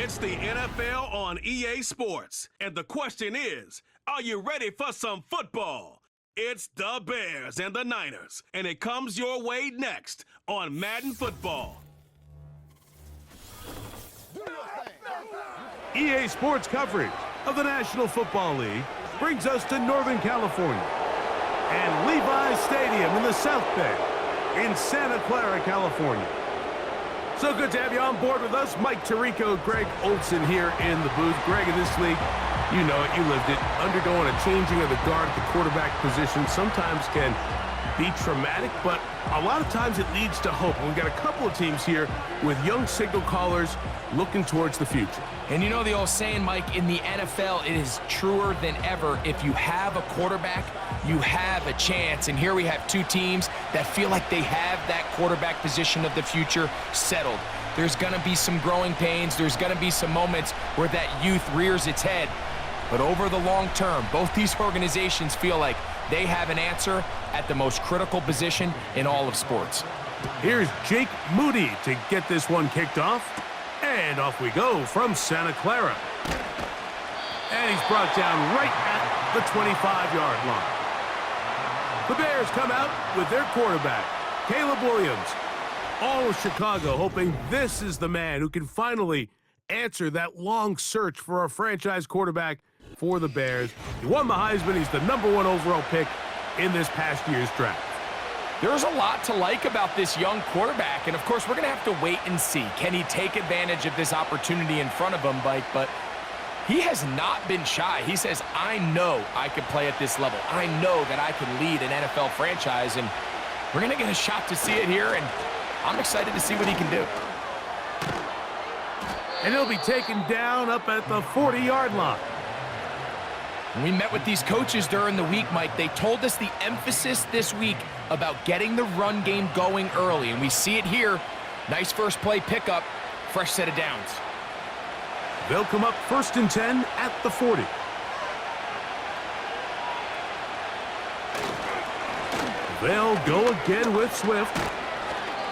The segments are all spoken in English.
It's the NFL on EA Sports. And the question is, are you ready for some football? It's the Bears and the Niners. And it comes your way next on Madden Football. EA Sports coverage of the National Football League brings us to Northern California and Levi's Stadium in the South Bay in Santa Clara, California. So good to have you on board with us. Mike Tirico, Greg Olson here in the booth. Greg, in this league, you know it, you lived it. Undergoing a changing of the guard at the quarterback position sometimes can be traumatic, but a lot of times it leads to hope. And we've got a couple of teams here with young signal callers looking towards the future. And you know the old saying, Mike, in the NFL, it is truer than ever. If you have a quarterback, you have a chance. And here we have two teams that feel like they have that quarterback position of the future settled. There's going to be some growing pains. There's going to be some moments where that youth rears its head. But over the long term, both these organizations feel like they have an answer at the most critical position in all of sports. Here's Jake Moody to get this one kicked off. And off we go from Santa Clara. And he's brought down right at the 25-yard line. The Bears come out with their quarterback, Caleb Williams. All of Chicago hoping this is the man who can finally answer that long search for a franchise quarterback for the Bears. He won the Heisman. He's the #1 overall pick in this past year's draft. There's a lot to like about this young quarterback, and of course, we're going to have to wait and see. Can he take advantage of this opportunity in front of him, Mike? But he has not been shy. He says, I know I can play at this level. I know that I can lead an NFL franchise, and we're going to get a shot to see it here, and I'm excited to see what he can do. And he'll be taken down up at the 40-yard line. We met with these coaches during the week, Mike. They told us the emphasis this week about getting the run game going early, and we see it here. Nice first play pickup, fresh set of downs. They'll come up 1st and 10 at the 40. They'll go again with Swift.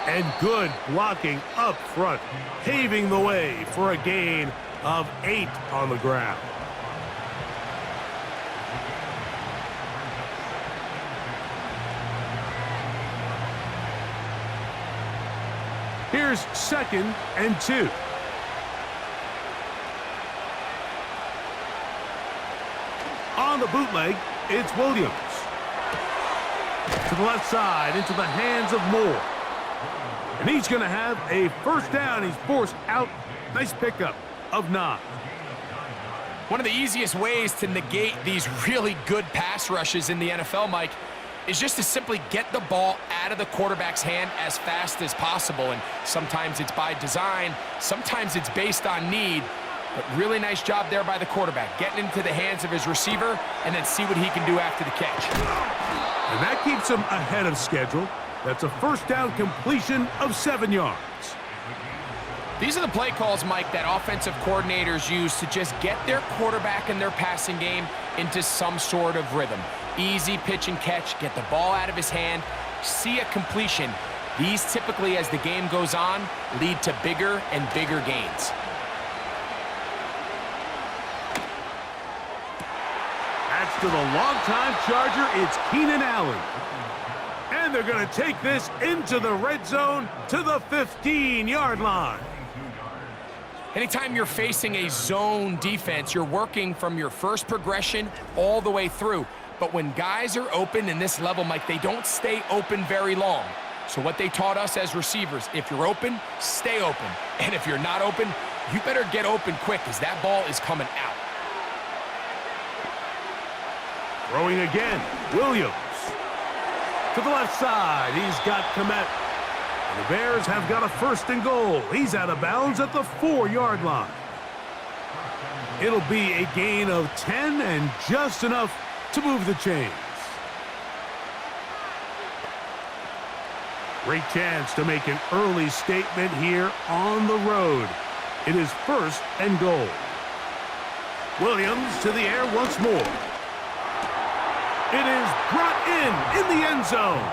And good blocking up front, paving the way for a gain of 8 on the ground. Here's 2nd and 2. On the bootleg, it's Williams. To the left side, into the hands of Moore. And he's going to have a first down. He's forced out. Nice pickup of 9. One of the easiest ways to negate these really good pass rushes in the NFL, Mike, is just to simply get the ball out of the quarterback's hand as fast as possible. And sometimes it's by design, sometimes it's based on need. But really nice job there by the quarterback, getting into the hands of his receiver and then see what he can do after the catch. And that keeps him ahead of schedule. That's a first down completion of 7 yards. These are the play calls, Mike, that offensive coordinators use to just get their quarterback and their passing game into some sort of rhythm. Easy pitch and catch, get the ball out of his hand, see a completion. These typically, as the game goes on, lead to bigger and bigger gains. That's to the longtime Charger. It's Keenan Allen. And they're going to take this into the red zone to the 15-yard line. Anytime you're facing a zone defense, you're working from your first progression all the way through. But when guys are open in this level, Mike, they don't stay open very long. So what they taught us as receivers, if you're open, stay open. And if you're not open, you better get open quick because that ball is coming out. Throwing again, Williams. To the left side, he's got Komet. And the Bears have got a 1st and goal. He's out of bounds at the 4-yard line. It'll be a gain of 10 and just enough to move the chains. Great chance to make an early statement here on the road. It is 1st and goal. Williams to the air once more. It is brought in the end zone.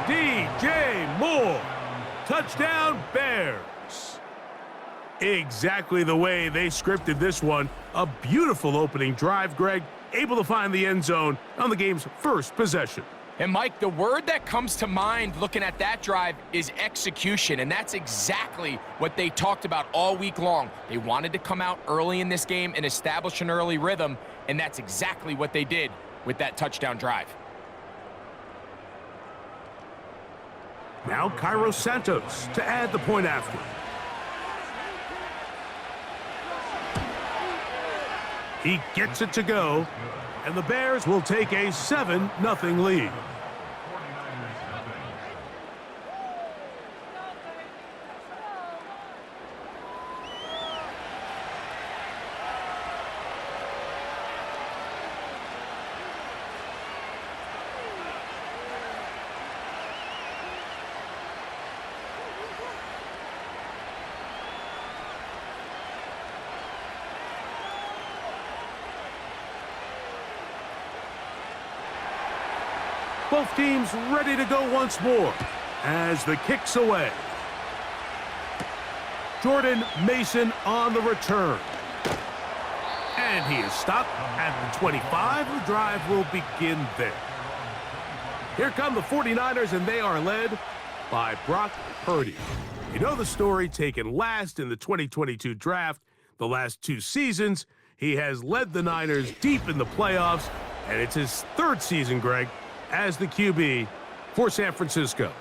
DJ Moore. Touchdown, Bears. Exactly the way they scripted this one. A beautiful opening drive, Greg, able to find the end zone on the game's first possession. And Mike, the word that comes to mind looking at that drive is execution, and that's exactly what they talked about all week long. They wanted to come out early in this game and establish an early rhythm, and that's exactly what they did with that touchdown drive. Now Cairo Santos to add the point after. He gets it to go, and the Bears will take a 7-0 lead. Both teams ready to go once more as the kick's away. Jordan Mason on the return. And he is stopped at the 25. The drive will begin there. Here come the 49ers, and they are led by Brock Purdy. You know the story, taken last in the 2022 draft. The last 2 seasons, he has led the Niners deep in the playoffs, and it's his 3rd season, Greg, as the QB for San Francisco.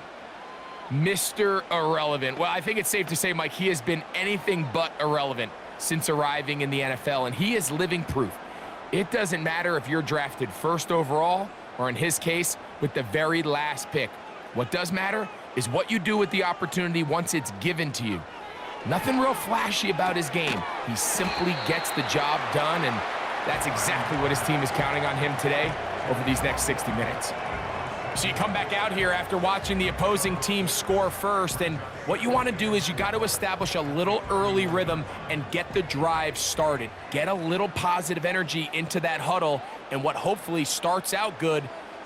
Mr. Irrelevant. Well, I think it's safe to say, Mike, he has been anything but irrelevant since arriving in the NFL, and he is living proof. It doesn't matter if you're drafted 1st overall, or in his case, with the very last pick. What does matter is what you do with the opportunity once it's given to you. Nothing real flashy about his game. He simply gets the job done, and that's exactly what his team is counting on him today over these next 60 minutes. So you come back out here after watching the opposing team score first, and what you want to do is you got to establish a little early rhythm and get the drive started. Get a little positive energy into that huddle, and what hopefully starts out good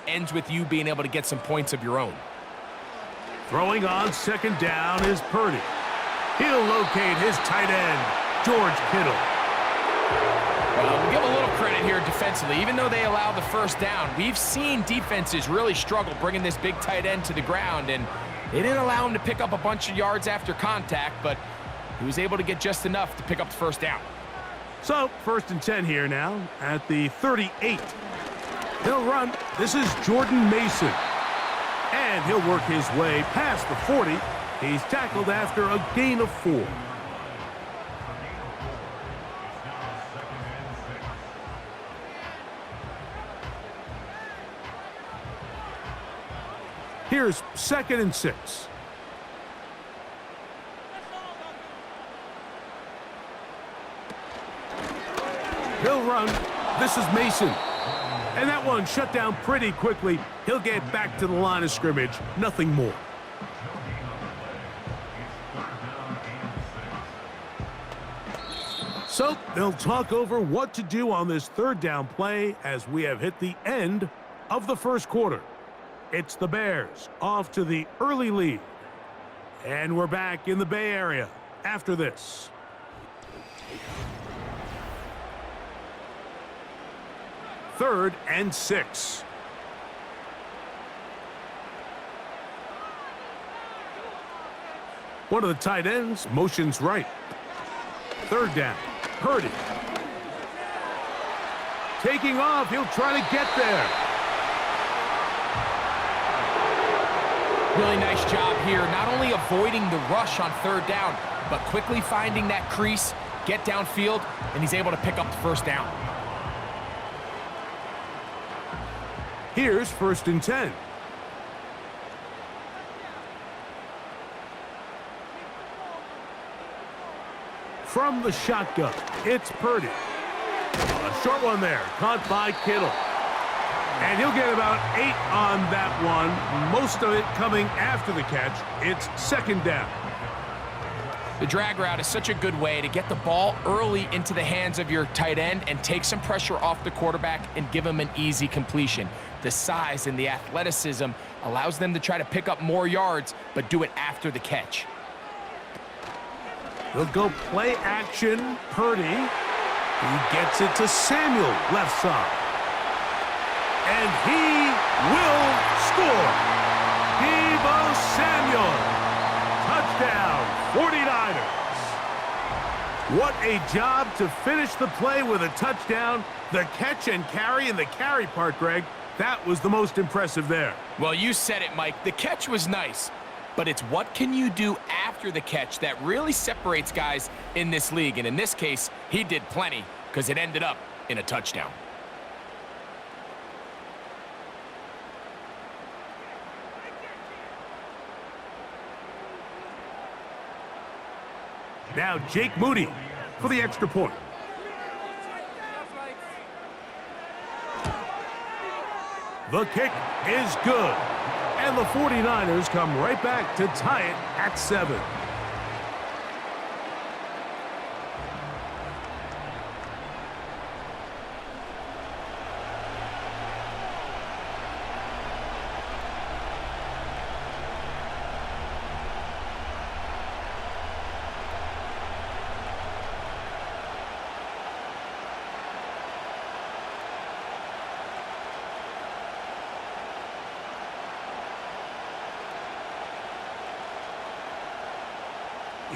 ends with you being able to get some points of your own. Throwing on 2nd down is Purdy. He'll locate his tight end, George Kittle. Well, we'll give a little credit here defensively. Even though they allowed the 1st down, we've seen defenses really struggle bringing this big tight end to the ground, and they didn't allow him to pick up a bunch of yards after contact, but he was able to get just enough to pick up the 1st down. So, 1st and 10 here now at the 38. He'll run. This is Jordan Mason. And he'll work his way past the 40. He's tackled after a gain of 4. Here's 2nd and 6. He'll run. This is Mason. And that one shut down pretty quickly. He'll get back to the line of scrimmage. Nothing more. So they'll talk over what to do on this 3rd down play as we have hit the end of the 1st quarter. It's the Bears off to the early lead. And we're back in the Bay Area after this. Third and 6. One of the tight ends motions right. 3rd down. Purdy. Taking off. He'll try to get there. Really nice job here, not only avoiding the rush on 3rd down, but quickly finding that crease, get downfield, and he's able to pick up the 1st down. Here's 1st and 10. From the shotgun, it's Purdy. A short one there, caught by Kittle. And he'll get about 8 on that one, most of it coming after the catch. It's 2nd down. The drag route is such a good way to get the ball early into the hands of your tight end and take some pressure off the quarterback and give him an easy completion. The size and the athleticism allows them to try to pick up more yards, but do it after the catch. He'll go play action. Purdy. He gets it to Samuel, left side. And he will score. Deebo Samuel. Touchdown, 49ers. What a job to finish the play with a touchdown. The catch and carry, and the carry part, Greg, that was the most impressive there. Well, you said it, Mike. The catch was nice, but it's what can you do after the catch that really separates guys in this league. And in this case, he did plenty because it ended up in a touchdown. Now Jake Moody for the extra point. The kick is good. And the 49ers come right back to tie it at 7.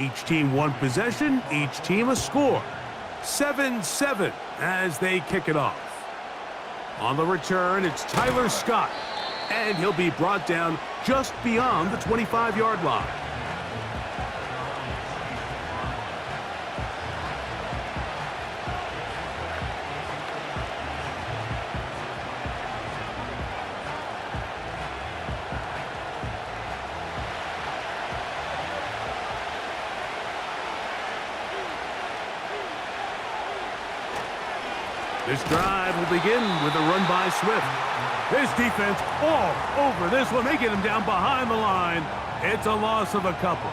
Each team one possession, each team a score. 7-7 as they kick it off. On the return, it's Tyler Scott, and he'll be brought down just beyond the 25-yard line. This drive will begin with a run by Swift. This defense all over this one. They get him down behind the line. It's a loss of a couple.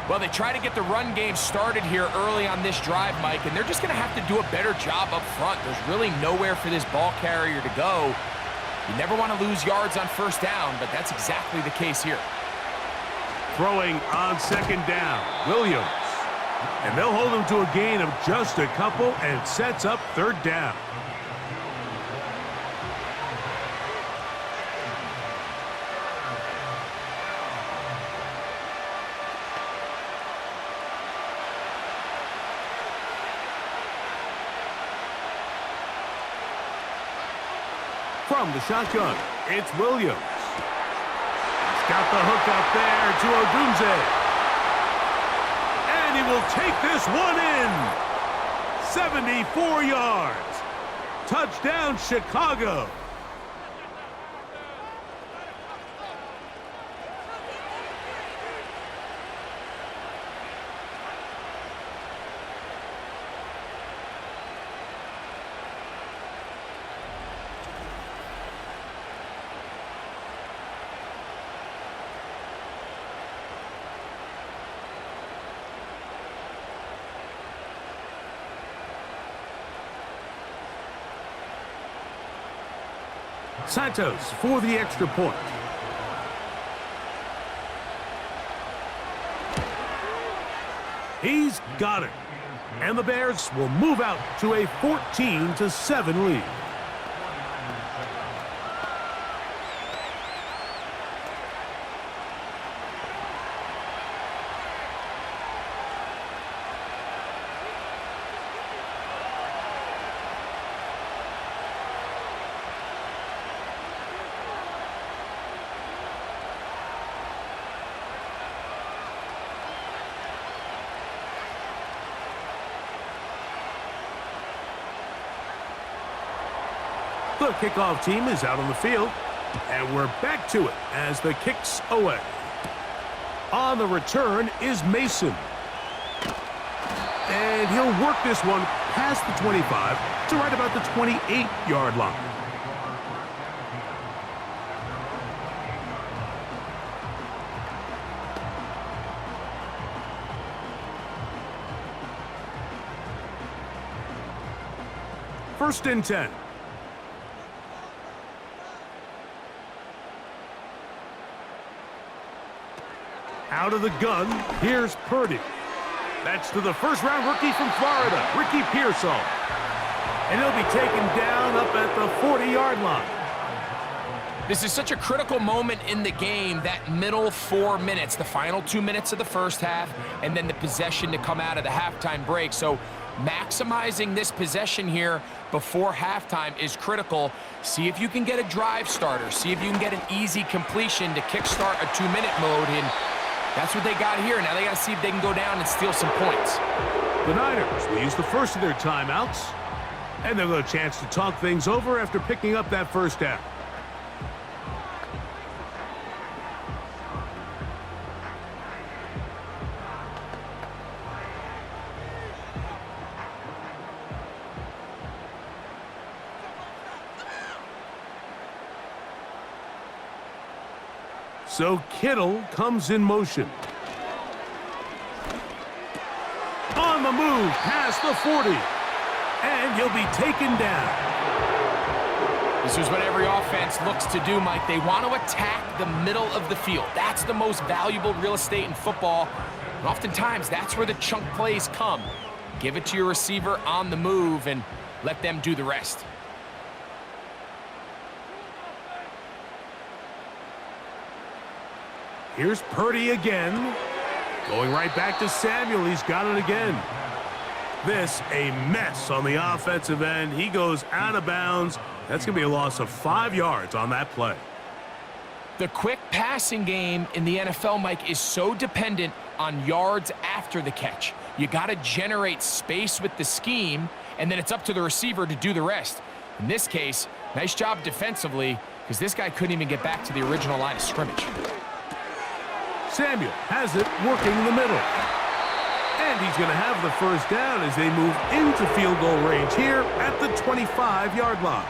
Well, they try to get the run game started here early on this drive, Mike, and they're just going to have to do a better job up front. There's really nowhere for this ball carrier to go. You never want to lose yards on first down, but that's exactly the case here. Throwing on second down, Williams. And they'll hold him to a gain of just a couple and sets up third down. From the shotgun, it's Williams. He's got the hook up there to Odunze. And he will take this one in. 74 yards. Touchdown, Chicago. Santos for the extra point. He's got it. And the Bears will move out to a 14-7 lead. The kickoff team is out on the field, and we're back to it as the kick's away. On the return is Mason. And he'll work this one past the 25 to right about the 28-yard line. First and 10. Out of the gun, here's Purdy. That's to the first-round rookie from Florida, Ricky Pearsall. And he'll be taken down up at the 40-yard line. This is such a critical moment in the game, that middle 4 minutes, the final 2 minutes of the first half, and then the possession to come out of the halftime break. So maximizing this possession here before halftime is critical. See if you can get a drive starter. See if you can get an easy completion to kickstart a 2-minute mode, and that's what they got here. Now they got to see if they can go down and steal some points. The Niners will use the first of their timeouts, and they'll get a chance to talk things over after picking up that first down. So Kittle comes in motion. On the move, past the 40. And he'll be taken down. This is what every offense looks to do, Mike. They want to attack the middle of the field. That's the most valuable real estate in football. And oftentimes, that's where the chunk plays come. Give it to your receiver on the move and let them do the rest. Here's Purdy again. Going right back to Samuel. He's got it again. This a mess on the offensive end. He goes out of bounds. That's going to be a loss of 5 yards on that play. The quick passing game in the NFL, Mike, is so dependent on yards after the catch. You got to generate space with the scheme, and then it's up to the receiver to do the rest. In this case, nice job defensively, because this guy couldn't even get back to the original line of scrimmage. Samuel has it working in the middle. And he's going to have the first down as they move into field goal range here at the 25-yard line.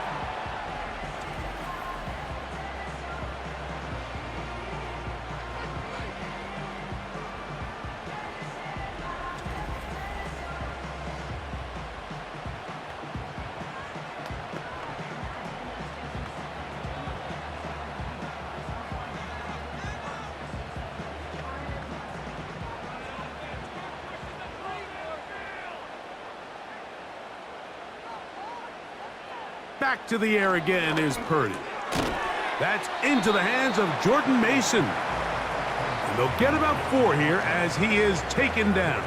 Back to the air again is Purdy. That's into the hands of Jordan Mason. And they'll get about 4 here as he is taken down.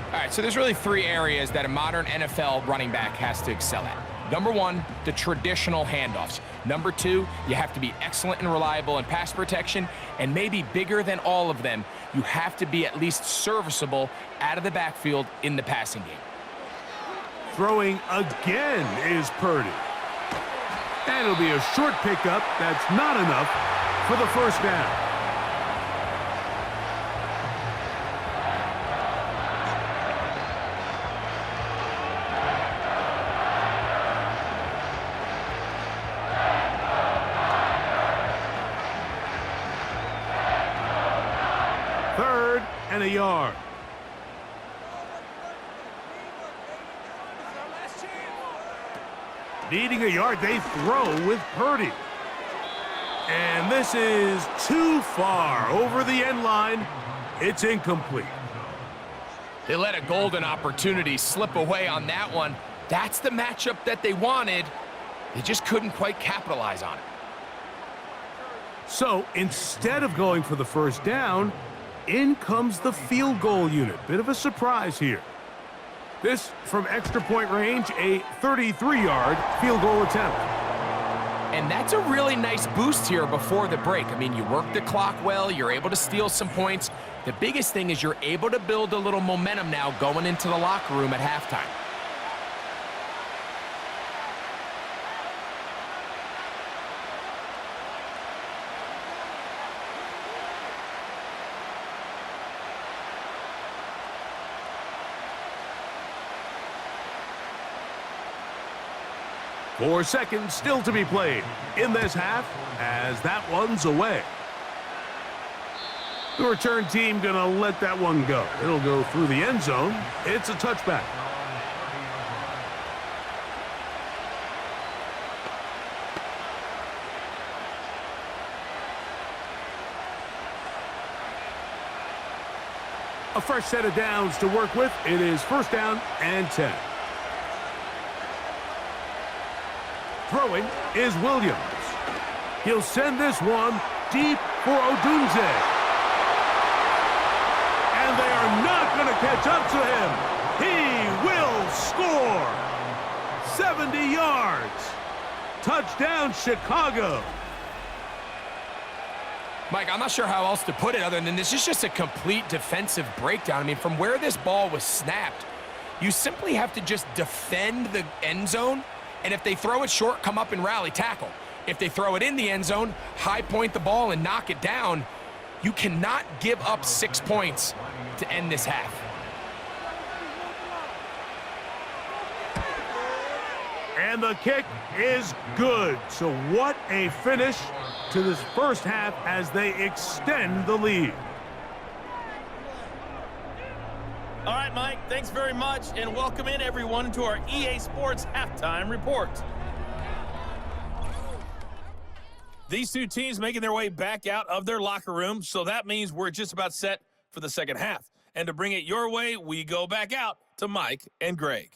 All right, so there's really 3 areas that a modern NFL running back has to excel at. Number 1, the traditional handoffs. Number 2, you have to be excellent and reliable in pass protection. And maybe bigger than all of them, you have to be at least serviceable out of the backfield in the passing game. Throwing again is Purdy. And it'll be a short pickup. That's not enough for the first down. Third and a yard. Needing a yard, they throw with Purdy. And this is too far over the end line. It's incomplete. They let a golden opportunity slip away on that one. That's the matchup that they wanted. They just couldn't quite capitalize on it. So instead of going for the first down, in comes the field goal unit. Bit of a surprise here. This, from extra point range, a 33-yard field goal attempt. And that's a really nice boost here before the break. I mean, you work the clock well, you're able to steal some points. The biggest thing is you're able to build a little momentum now going into the locker room at halftime. Four seconds still to be played in this half as that one's away. The return team gonna let that one go. It'll go through the end zone. It's a touchback. A fresh set of downs to work with. It is first down and 10. Throwing is Williams. He'll send this one deep for Odunze. And they are not going to catch up to him. He will score. 70 yards. Touchdown, Chicago. Mike, I'm not sure how else to put it other than this is just a complete defensive breakdown. I mean, from where this ball was snapped, you simply have to just defend the end zone, and if they throw it short, come up and rally tackle. If they throw it in the end zone, high point the ball and knock it down. You cannot give up 6 points to end this half. And the kick is good. So what a finish to this first half as they extend the lead. All right, Mike, thanks very much, and welcome in everyone to our EA Sports Halftime Report. These two teams making their way back out of their locker room, so that means we're just about set for the second half. And to bring it your way, we go back out to Mike and Greg.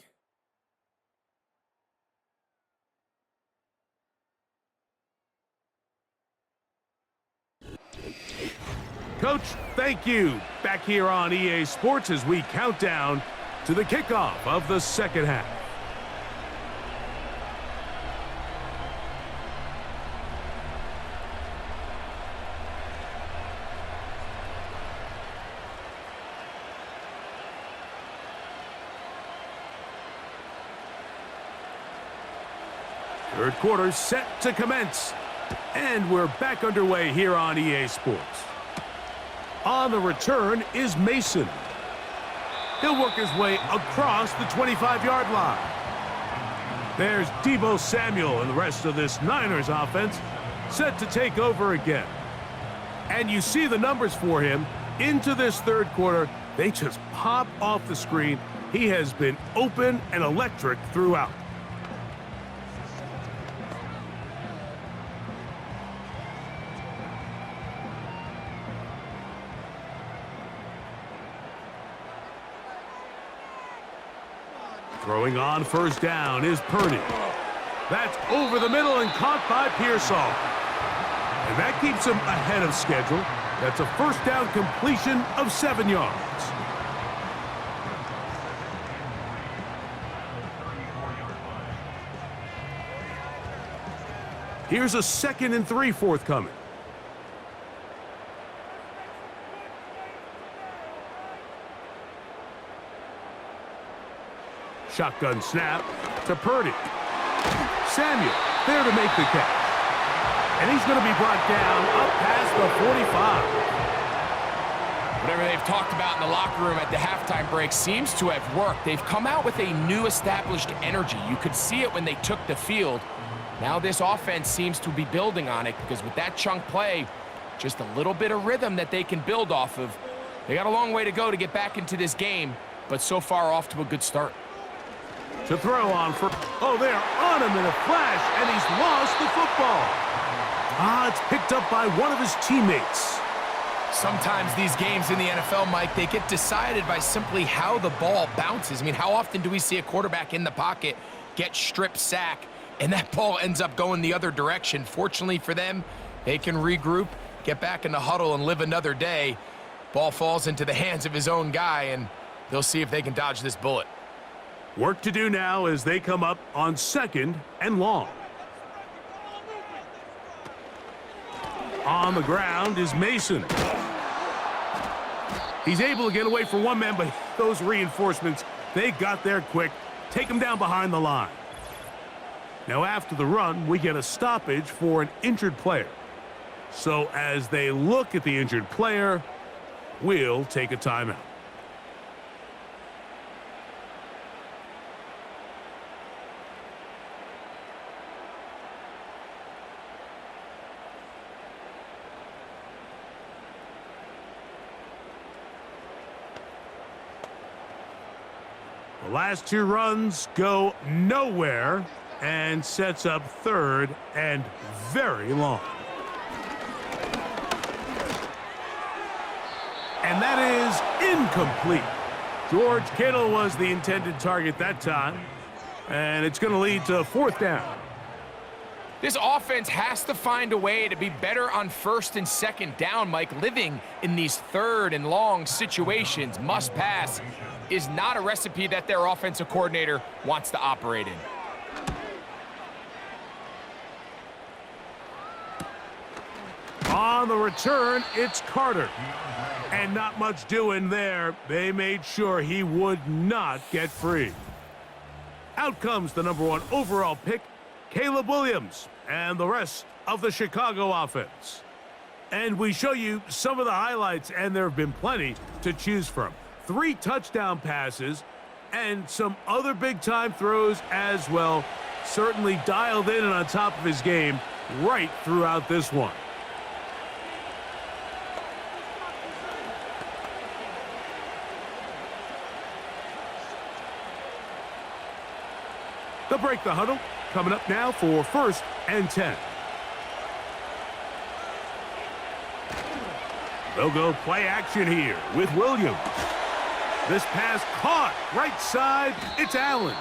Coach, thank you. Back here on EA Sports as we count down to the kickoff of the second half. Third quarter set to commence. And we're back underway here on EA Sports. On the return is Mason. He'll work his way across the 25-yard line. There's Deebo Samuel and the rest of this Niners offense set to take over again. And you see the numbers for him into this third quarter. They just pop off the screen. He has been open and electric throughout. Throwing on first down is Purdy. That's over the middle and caught by Pearsall. And that keeps him ahead of schedule. That's a first down completion of 7 yards. Here's a 2nd and 3 forthcoming. Shotgun snap to Purdy. Samuel there to make the catch. And he's going to be brought down up past the 45. Whatever they've talked about in the locker room at the halftime break seems to have worked. They've come out with a new established energy. You could see it when they took the field. Now this offense seems to be building on it because with that chunk play, just a little bit of rhythm that they can build off of. They got a long way to go to get back into this game, but so far off to a good start. To throw on for, oh, they're on him in a flash, and he's lost the football. It's picked up by one of his teammates. Sometimes these games in the NFL, Mike, they get decided by simply how the ball bounces. I mean, how often do we see a quarterback in the pocket get strip sack, and that ball ends up going the other direction? Fortunately for them, they can regroup, get back in the huddle, and live another day. Ball falls into the hands of his own guy, and they'll see if they can dodge this bullet. Work to do now as they come up on 2nd and long. On the ground is Mason. He's able to get away from one man, but those reinforcements, they got there quick. Take him down behind the line. Now after the run, we get a stoppage for an injured player. So as they look at the injured player, we'll take a timeout. The last 2 runs go nowhere and sets up 3rd and very long. And that is incomplete. George Kittle was the intended target that time, and it's going to lead to 4th down. This offense has to find a way to be better on 1st and 2nd down, Mike. Living in these 3rd and long situations, must pass, is not a recipe that their offensive coordinator wants to operate in. On the return, it's Carter. And not much doing there. They made sure he would not get free. Out comes the #1 overall pick, Caleb Williams, and the rest of the Chicago offense. And we show you some of the highlights, and there have been plenty to choose from. 3 touchdown passes and some other big-time throws as well. Certainly dialed in and on top of his game right throughout this one. They'll break the huddle. Coming up now for 1st and 10. They'll go play action here with Williams. This pass caught right side. It's Allen.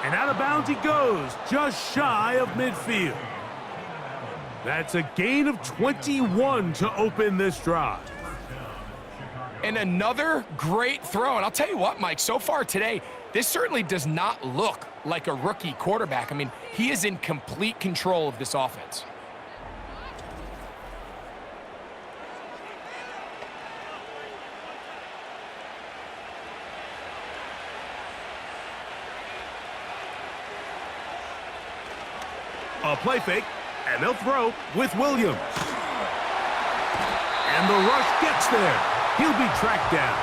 And out of bounds he goes, just shy of midfield. That's a gain of 21 to open this drive. And another great throw. And I'll tell you what, Mike, so far today, this certainly does not look like a rookie quarterback. I mean, he is in complete control of this offense. A play fake, and they'll throw with Williams. And the rush gets there. He'll be tracked down.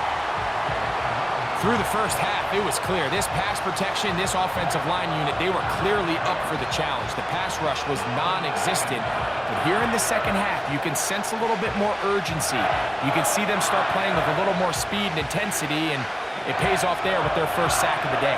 Through the first half, it was clear. This pass protection, this offensive line unit, they were clearly up for the challenge. The pass rush was non-existent. But here in the second half, you can sense a little bit more urgency. You can see them start playing with a little more speed and intensity, and it pays off there with their first sack of the day.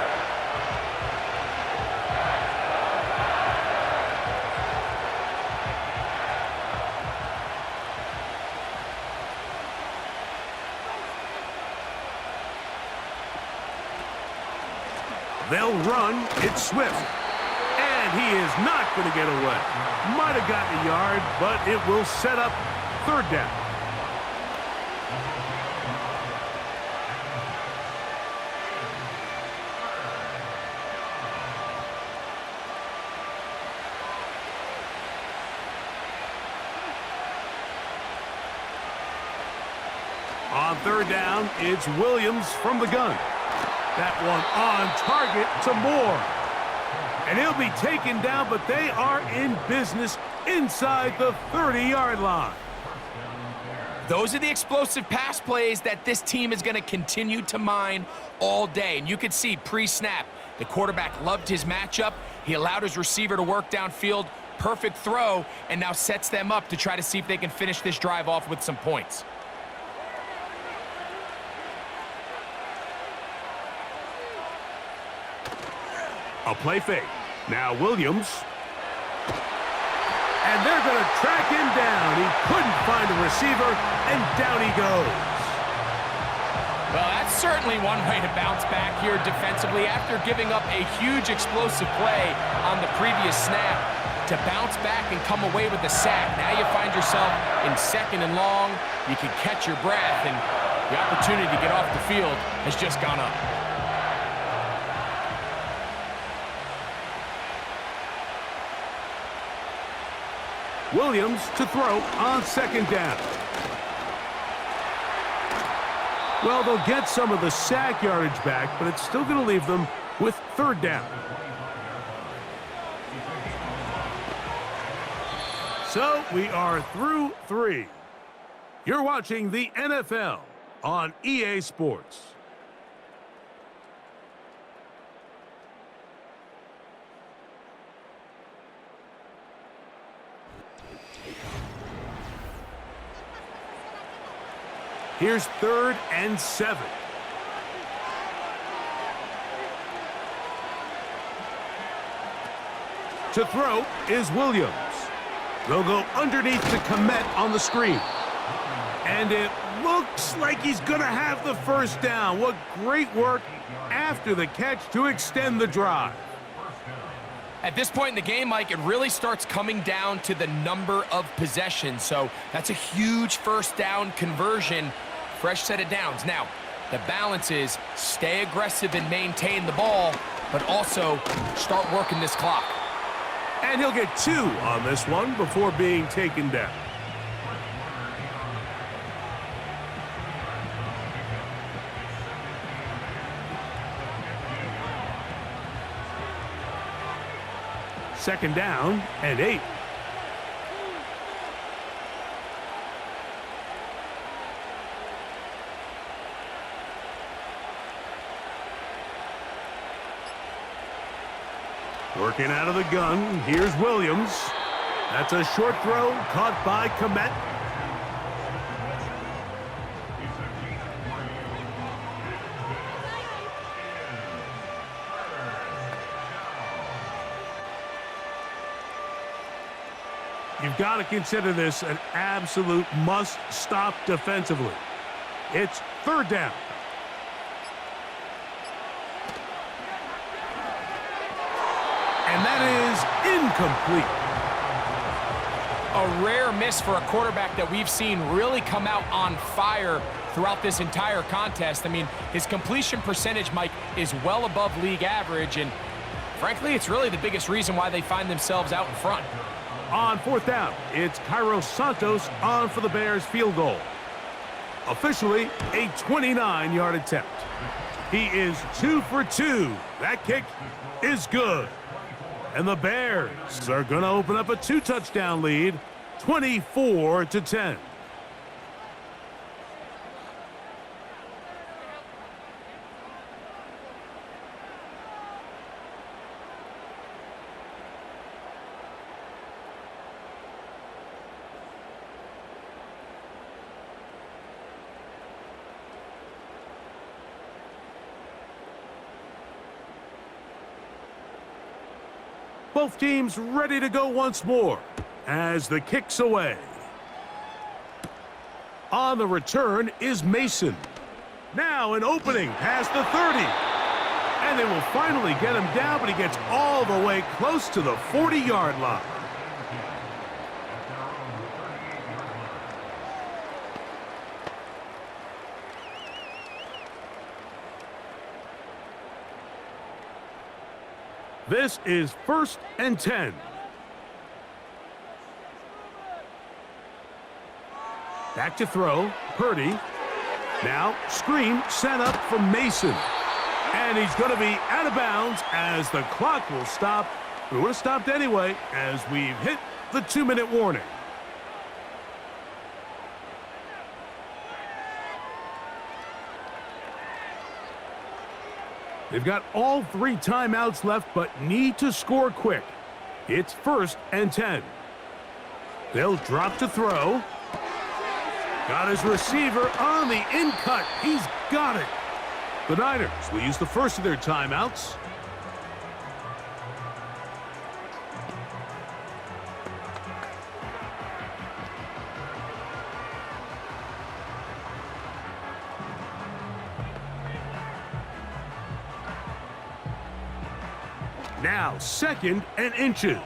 They'll run. It's Swift. And he is not going to get away. Might have gotten a yard, but it will set up 3rd down. On 3rd down, it's Williams from the gun. That one on target to Moore. And he'll be taken down, but they are in business inside the 30-yard line. Those are the explosive pass plays that this team is going to continue to mine all day. And you can see pre-snap, the quarterback loved his matchup. He allowed his receiver to work downfield. Perfect throw, and now sets them up to try to see if they can finish this drive off with some points. A play fake. Now Williams. And they're going to track him down. He couldn't find a receiver, and down he goes. Well, that's certainly one way to bounce back here defensively after giving up a huge explosive play on the previous snap. To bounce back and come away with a sack. Now you find yourself in 2nd and long. You can catch your breath, and the opportunity to get off the field has just gone up. Williams to throw on 2nd down. Well, they'll get some of the sack yardage back, but it's still going to leave them with 3rd down. So we are through 3. You're watching the NFL on EA Sports. Here's 3rd and 7. To throw is Williams. They'll go underneath the Komet on the screen. And it looks like he's going to have the first down. What great work after the catch to extend the drive. At this point in the game, Mike, it really starts coming down to the number of possessions. So that's a huge first down conversion, fresh set of downs. Now, the balance is stay aggressive and maintain the ball, but also start working this clock. And he'll get 2 on this one before being taken down. Second down and 8. Working out of the gun, here's Williams. That's a short throw, caught by Komet. You've got to consider this an absolute must-stop defensively. It's third down. And that is incomplete. A rare miss for a quarterback that we've seen really come out on fire throughout this entire contest. I mean, his completion percentage, Mike, is well above league average, and frankly, it's really the biggest reason why they find themselves out in front. On fourth down, it's Cairo Santos on for the Bears field goal. Officially, a 29-yard attempt. He is 2 for 2. That kick is good. And the Bears are going to open up a 2-touchdown lead, 24-10. Both teams ready to go once more as the kick's away. On the return is Mason. Now an opening past the 30. And they will finally get him down, but he gets all the way close to the 40-yard line. This is 1st and 10. Back to throw, Purdy. Now screen set up for Mason. And he's going to be out of bounds as the clock will stop. It would have stopped anyway as we've hit the 2-minute warning. They've got all 3 timeouts left, but need to score quick. It's 1st and 10. They'll drop to throw. Got his receiver on the in-cut. He's got it. The Niners will use the first of their timeouts. Now 2nd and inches.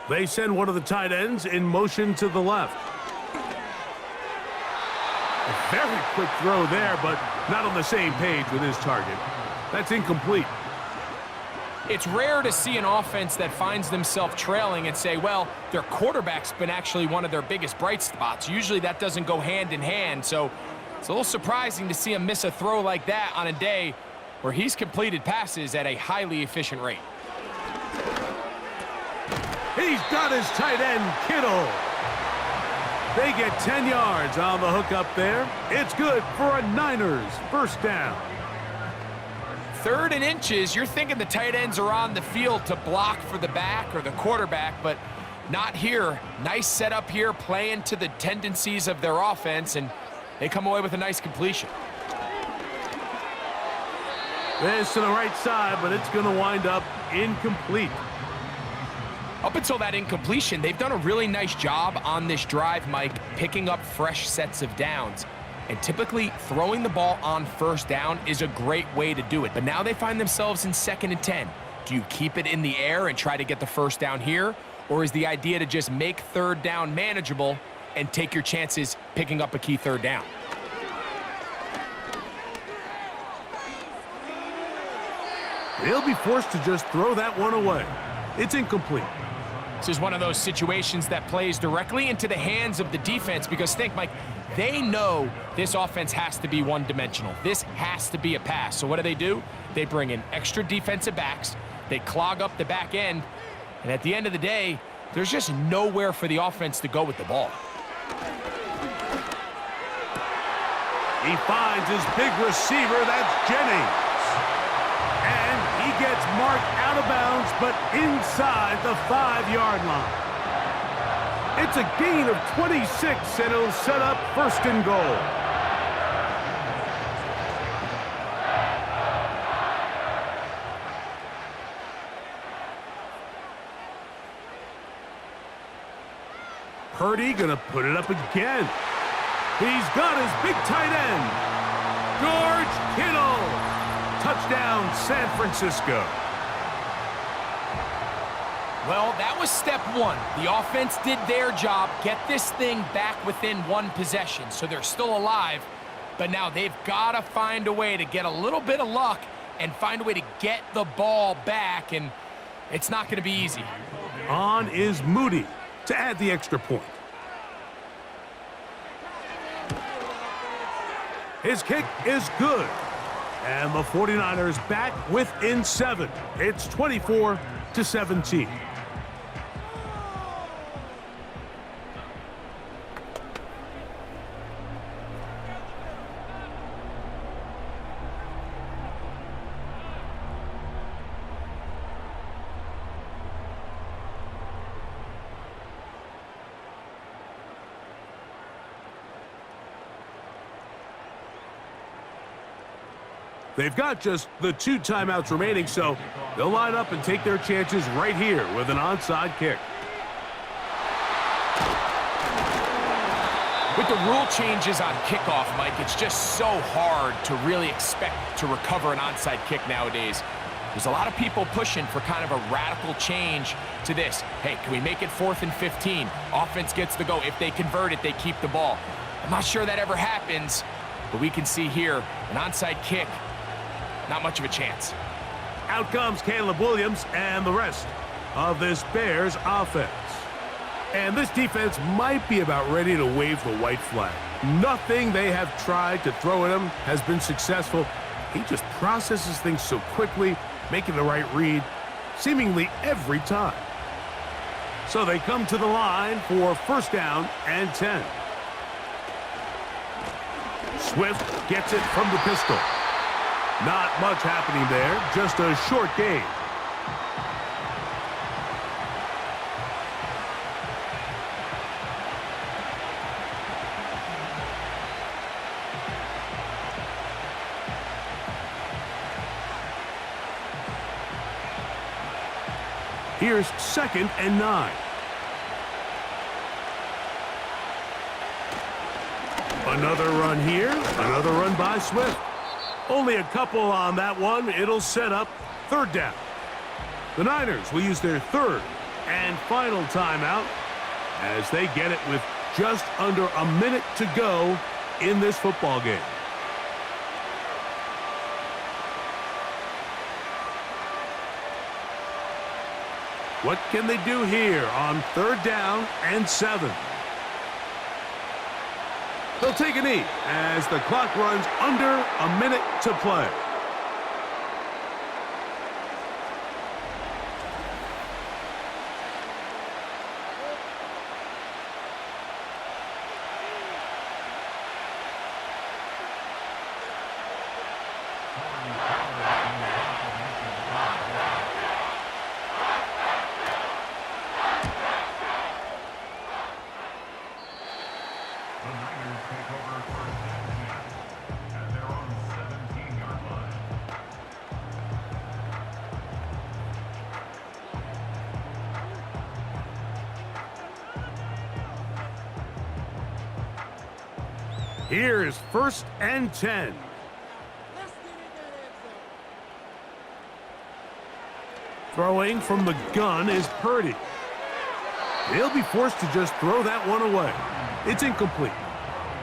They send one of the tight ends in motion to the left. A very quick throw there, but not on the same page with his target. That's incomplete. It's rare to see an offense that finds themselves trailing and say, well, their quarterback's been actually one of their biggest bright spots. Usually that doesn't go hand in hand, so it's a little surprising to see him miss a throw like that on a day where he's completed passes at a highly efficient rate. He's got his tight end, Kittle. They get 10 yards on the hook up there. It's good for a Niners first down. 3rd and inches, you're thinking the tight ends are on the field to block for the back or the quarterback, but not here. Nice setup here, playing to the tendencies of their offense, and they come away with a nice completion. This to the right side, but it's going to wind up incomplete. Up until that incompletion, they've done a really nice job on this drive, Mike, picking up fresh sets of downs. And typically, throwing the ball on first down is a great way to do it. But now they find themselves in 2nd and 10. Do you keep it in the air and try to get the first down here? Or is the idea to just make 3rd down manageable and take your chances picking up a key 3rd down? They'll be forced to just throw that one away. It's incomplete. This is one of those situations that plays directly into the hands of the defense because think, Mike, they know this offense has to be one-dimensional. This has to be a pass. So what do? They bring in extra defensive backs. They clog up the back end. And at the end of the day, there's just nowhere for the offense to go with the ball. He finds his big receiver, that's Jennings. And he gets marked out of bounds, but inside the 5-yard line. It's a gain of 26, and it'll set up 1st and goal. Purdy gonna put it up again. He's got his big tight end, George Kittle. Touchdown, San Francisco. Well, that was step 1. The offense did their job, get this thing back within 1 possession, so they're still alive. But now they've got to find a way to get a little bit of luck and find a way to get the ball back, and it's not going to be easy. On is Moody to add the extra point. His kick is good. And the 49ers back within 7. It's 24-17. They've got just the 2 timeouts remaining, so they'll line up and take their chances right here with an onside kick. With the rule changes on kickoff, Mike, it's just so hard to really expect to recover an onside kick nowadays. There's a lot of people pushing for kind of a radical change to this. Hey, can we make it 4th and 15? Offense gets the go. If they convert it, they keep the ball. I'm not sure that ever happens, but we can see here an onside kick. Not much of a chance. Out comes Caleb Williams and the rest of this Bears offense. And this defense might be about ready to wave the white flag. Nothing they have tried to throw at him has been successful. He just processes things so quickly, making the right read seemingly every time. So they come to the line for 1st down and 10. Swift gets it from the pistol. Not much happening there, just a short gain. Here's 2nd and 9. Another run here, another run by Swift. Only a couple on that one. It'll set up 3rd down. The Niners will use their 3rd and final timeout as they get it with just under a minute to go in this football game. What can they do here on 3rd down and 7? They'll take a knee as the clock runs under a minute to play. Here's 1st and 10. Throwing from the gun is Purdy. He'll be forced to just throw that one away. It's incomplete.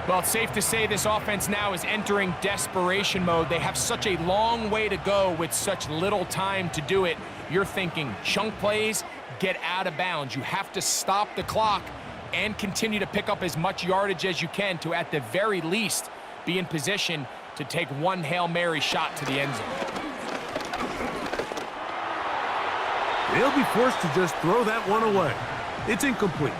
Well, it's safe to say this offense now is entering desperation mode. They have such a long way to go with such little time to do it. You're thinking chunk plays, get out of bounds. You have to stop the clock and continue to pick up as much yardage as you can to, at the very least, be in position to take one Hail Mary shot to the end zone. They'll be forced to just throw that one away. It's incomplete.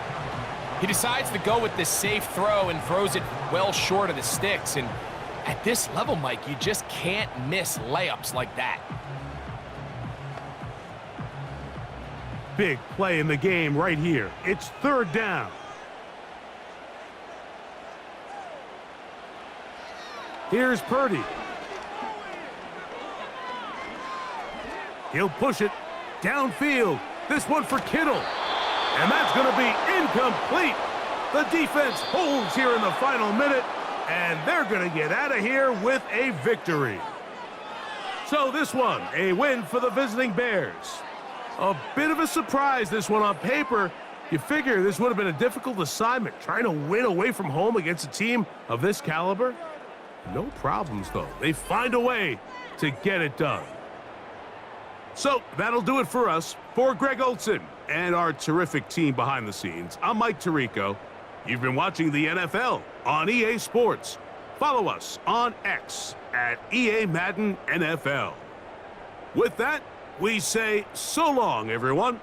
He decides to go with the safe throw and throws it well short of the sticks. And at this level, Mike, you just can't miss layups like that. Big play in the game right here. It's 3rd down. Here's Purdy. He'll push it downfield. This one for Kittle. And that's going to be incomplete. The defense holds here in the final minute, and they're going to get out of here with a victory. So this one, a win for the visiting Bears. A bit of a surprise, this one on paper. You figure this would have been a difficult assignment, trying to win away from home against a team of this caliber. No problems, though. They find a way to get it done. So that'll do it for us. For Greg Olson and our terrific team behind the scenes, I'm Mike Tirico. You've been watching the NFL on EA Sports. Follow us on X at EA Madden NFL. With that, we say so long, everyone.